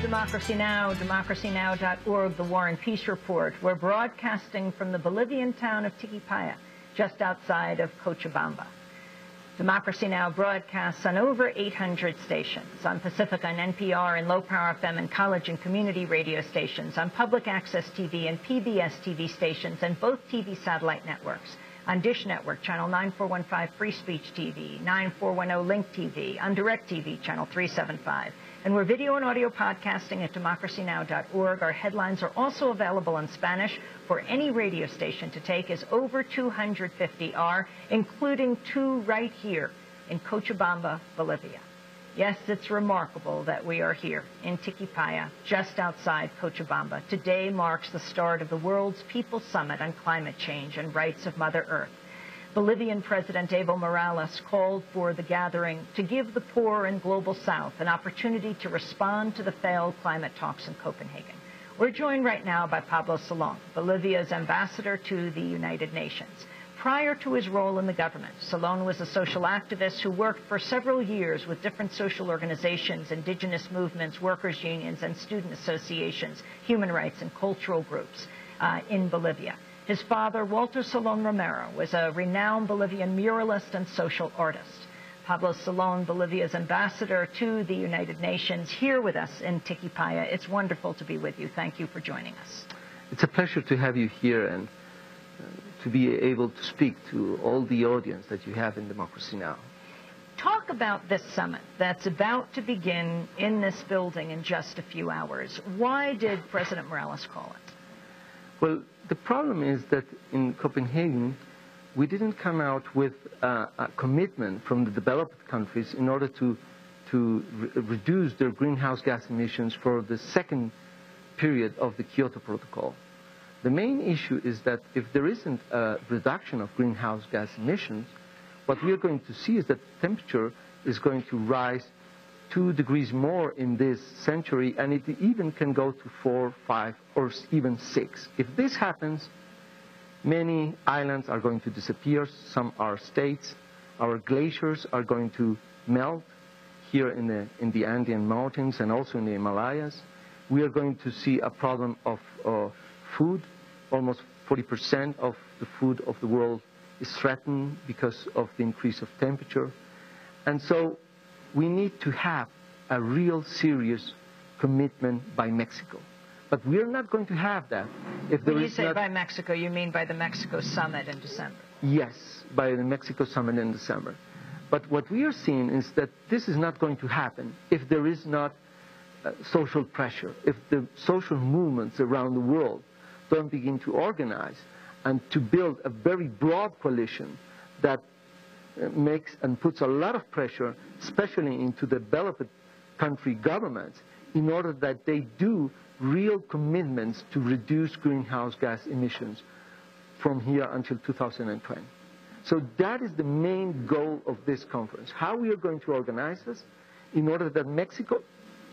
Democracy Now!, democracynow.org, the War and Peace Report. We're broadcasting from the Bolivian town of Tiquipaya, just outside of Cochabamba. Democracy Now! Broadcasts on over 800 stations, on Pacifica and NPR and Low Power FM and college and community radio stations, on public access TV and PBS TV stations and both TV satellite networks, on Dish Network, channel 9415 Free Speech TV, 9410 Link TV, on DirecTV, channel 375. And we're video and audio podcasting at democracynow.org. Our headlines are also available in Spanish for any radio station to take, as over 250 are, including 2 right here in Cochabamba, Bolivia. Yes, it's remarkable that we are here in Tiquipaya, just outside Cochabamba. Today marks the start of the World's People's Summit on Climate Change and Rights of Mother Earth. Bolivian President Evo Morales called for the gathering to give the poor in Global South an opportunity to respond to the failed climate talks in Copenhagen. We're joined right now by Pablo Solon, Bolivia's ambassador to the United Nations. Prior to his role in the government, Solon was a social activist who worked for several years with different social organizations, indigenous movements, workers' unions, and student associations, human rights and cultural groups in Bolivia. His father, Walter Solon Romero, was a renowned Bolivian muralist and social artist. Pablo Solon, Bolivia's ambassador to the United Nations, here with us in Tiquipaya. It's wonderful to be with you. Thank you for joining us. It's a pleasure to have you here and to be able to speak to all the audience that you have in Democracy Now! Talk about this summit that's about to begin in this building in just a few hours. Why did President Morales call it? Well, the problem is that in Copenhagen, we didn't come out with a commitment from the developed countries in order to reduce their greenhouse gas emissions for the second period of the Kyoto Protocol. The main issue is that if there isn't a reduction of greenhouse gas emissions, what we are going to see is that temperature is going to rise 2 degrees more in this century, and it even can go to 4, 5, or even 6. If this happens, many islands are going to disappear. Some are states. Our glaciers are going to melt here in the Andean mountains and also in the Himalayas. We are going to see a problem of food. Almost 40% of the food of the world is threatened because of the increase of temperature. And so we need to have a real serious commitment by Mexico. But we are not going to have that if there is not... When you say by Mexico, you mean by the Mexico summit in December? Yes, by the Mexico summit in December. But what we are seeing is that this is not going to happen if there is not social pressure, if the social movements around the world don't begin to organize and to build a very broad coalition that makes and puts a lot of pressure, especially into developed country governments, in order that they do real commitments to reduce greenhouse gas emissions from here until 2020. So that is the main goal of this conference, how we are going to organize this in order that Mexico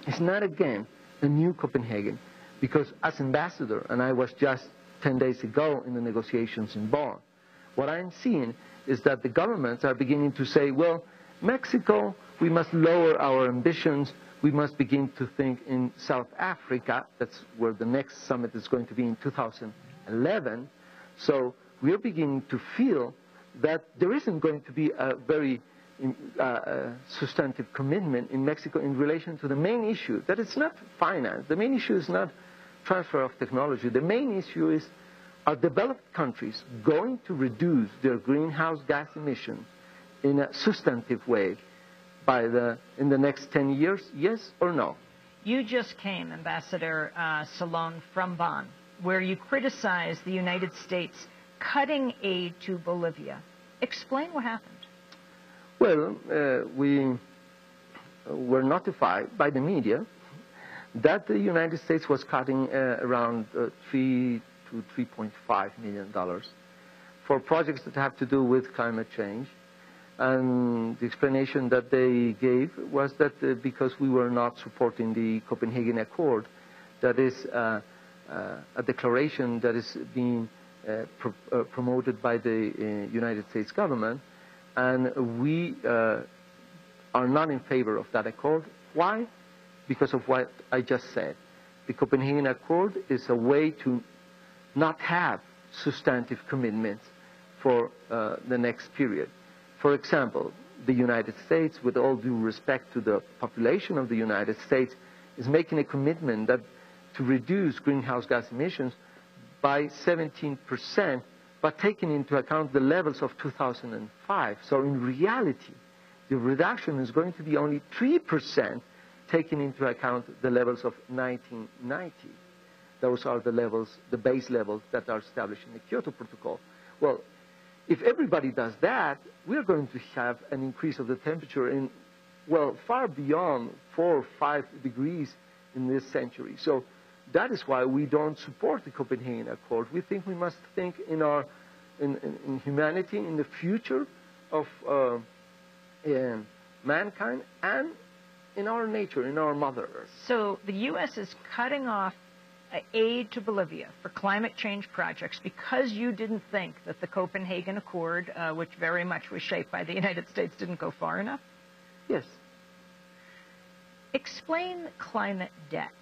is not again a new Copenhagen. Because as ambassador, and I was just 10 days ago in the negotiations in Bonn, what I'm seeing is that the governments are beginning to say, well, Mexico, we must lower our ambitions. We must begin to think in South Africa. That's where the next summit is going to be in 2011. So we are beginning to feel that there isn't going to be a very substantive commitment in Mexico in relation to the main issue, that it's not finance. The main issue is not transfer of technology. The main issue is, are developed countries going to reduce their greenhouse gas emissions in a substantive way in the next 10 years, yes or no? You just came, Ambassador Solon, from Bonn, where you criticized the United States cutting aid to Bolivia. Explain what happened. Well, we were notified by the media that the United States was cutting around $3 to $3.5 million for projects that have to do with climate change. And the explanation that they gave was that because we were not supporting the Copenhagen Accord, that is a declaration that is being promoted by the United States government, and we are not in favor of that accord. Why? because of what I just said. The Copenhagen Accord is a way to not have substantive commitments for the next period. For example, the United States, with all due respect to the population of the United States, is making a commitment that to reduce greenhouse gas emissions by 17%, but taking into account the levels of 2005. So in reality, the reduction is going to be only 3%, taking into account the levels of 1990. Those are the levels, the base levels that are established in the Kyoto Protocol. Well, if everybody does that, we're going to have an increase of the temperature in, well, far beyond 4 or 5 degrees in this century. So that is why we don't support the Copenhagen Accord. We think we must think in humanity, in the future of mankind, and in our nature, in our Mother Earth. So the U.S. is cutting off aid to Bolivia for climate change projects because you didn't think that the Copenhagen Accord, which very much was shaped by the United States, didn't go far enough? Yes. Explain climate debt.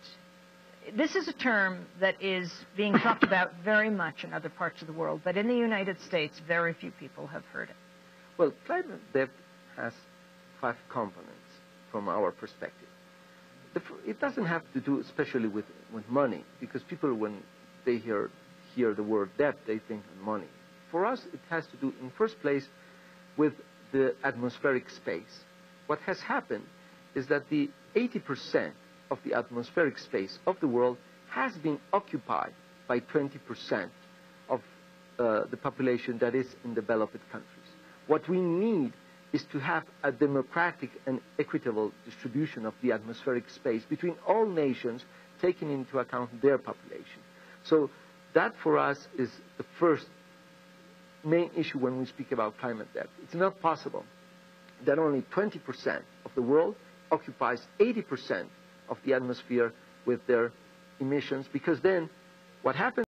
This is a term that is being talked about very much in other parts of the world, but in the United States, very few people have heard it. Well, climate debt has 5 components from our perspective. It doesn't have to do especially with money, because people, when they hear the word debt, they think of money. For us, it has to do, in first place, with the atmospheric space. What has happened is that the 80% of the atmospheric space of the world has been occupied by 20% of the population that is in developed countries. What we need is to have a democratic and equitable distribution of the atmospheric space between all nations, taking into account their population. So that, for us, is the first main issue when we speak about climate debt. It's not possible that only 20% of the world occupies 80% of the atmosphere with their emissions, because then what happens